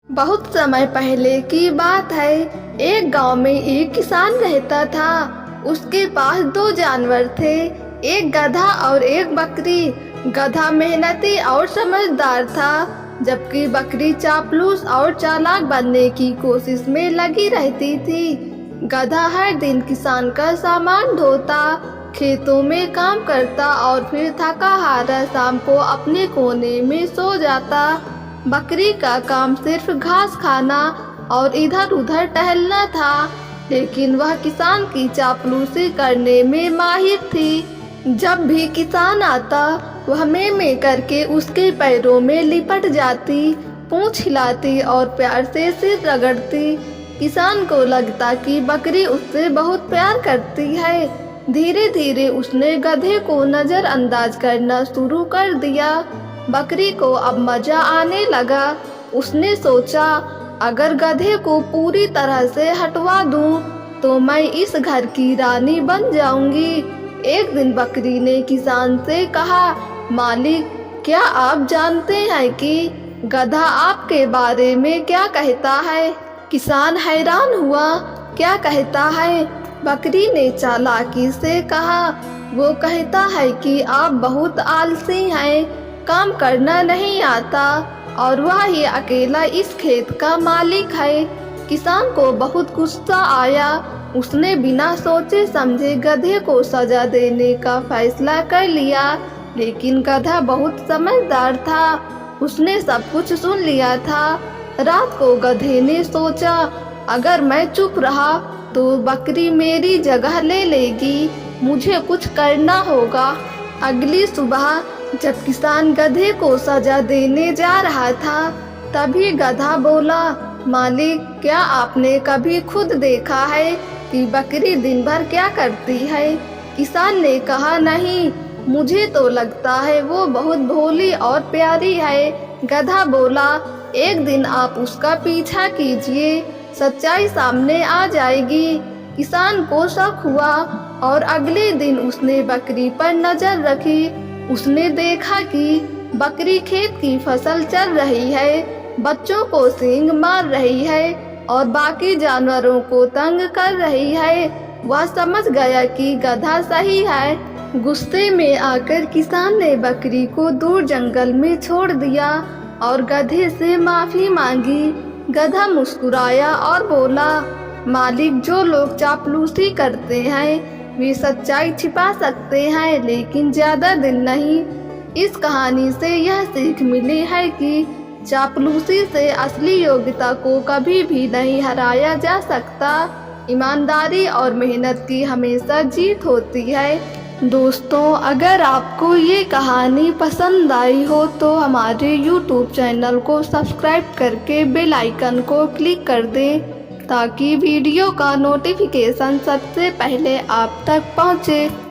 बहुत समय पहले की बात है। एक गांव में एक किसान रहता था। उसके पास दो जानवर थे, एक गधा और एक बकरी। गधा मेहनती और समझदार था, जबकि बकरी चापलूस और चालाक बनने की कोशिश में लगी रहती थी। गधा हर दिन किसान का सामान ढोता, खेतों में काम करता और फिर थका हारा शाम को अपने कोने में सो जाता। बकरी का काम सिर्फ घास खाना और इधर उधर टहलना था, लेकिन वह किसान की चापलूसी करने में माहिर थी। जब भी किसान आता, वह में करके उसके पैरों में लिपट जाती, पूंछ हिलाती और प्यार से सिर रगड़ती। किसान को लगता कि बकरी उससे बहुत प्यार करती है। धीरे धीरे उसने गधे को नजरअंदाज करना शुरू कर दिया। बकरी को अब मजा आने लगा। उसने सोचा, अगर गधे को पूरी तरह से हटवा दूं, तो मैं इस घर की रानी बन जाऊंगी। एक दिन बकरी ने किसान से कहा, मालिक, क्या आप जानते हैं कि गधा आपके बारे में क्या कहता है? किसान हैरान हुआ, क्या कहता है? बकरी ने चालाकी से कहा, वो कहता है कि आप बहुत आलसी हैं, काम करना नहीं आता और वह ही अकेला इस खेत का मालिक है। किसान को बहुत गुस्सा आया। उसने बिना सोचे समझे गधे को सजा देने का फैसला कर लिया, लेकिन गधा बहुत समझदार था। उसने सब कुछ सुन लिया था। रात को गधे ने सोचा, अगर मैं चुप रहा तो बकरी मेरी जगह ले लेगी, मुझे कुछ करना होगा। अगली सुबह जब किसान गधे को सजा देने जा रहा था, तभी गधा बोला, मालिक, क्या आपने कभी खुद देखा है कि बकरी दिन भर क्या करती है? किसान ने कहा, नहीं, मुझे तो लगता है वो बहुत भोली और प्यारी है। गधा बोला, एक दिन आप उसका पीछा कीजिए, सच्चाई सामने आ जाएगी। किसान को शक हुआ और अगले दिन उसने बकरी पर नजर रखी। उसने देखा कि बकरी खेत की फसल चर रही है, बच्चों को सींग मार रही है और बाकी जानवरों को तंग कर रही है। वह समझ गया कि गधा सही है। गुस्से में आकर किसान ने बकरी को दूर जंगल में छोड़ दिया और गधे से माफी मांगी। गधा मुस्कुराया और बोला, मालिक, जो लोग चापलूसी करते हैं वे सच्चाई छिपा सकते हैं, लेकिन ज्यादा दिन नहीं। इस कहानी से यह सीख मिली है कि चापलूसी से असली योग्यता को कभी भी नहीं हराया जा सकता। ईमानदारी और मेहनत की हमेशा जीत होती है। दोस्तों, अगर आपको ये कहानी पसंद आई हो तो हमारे YouTube चैनल को सब्सक्राइब करके बेल आइकन को क्लिक कर दें, ताकि वीडियो का नोटिफिकेशन सबसे पहले आप तक पहुंचे।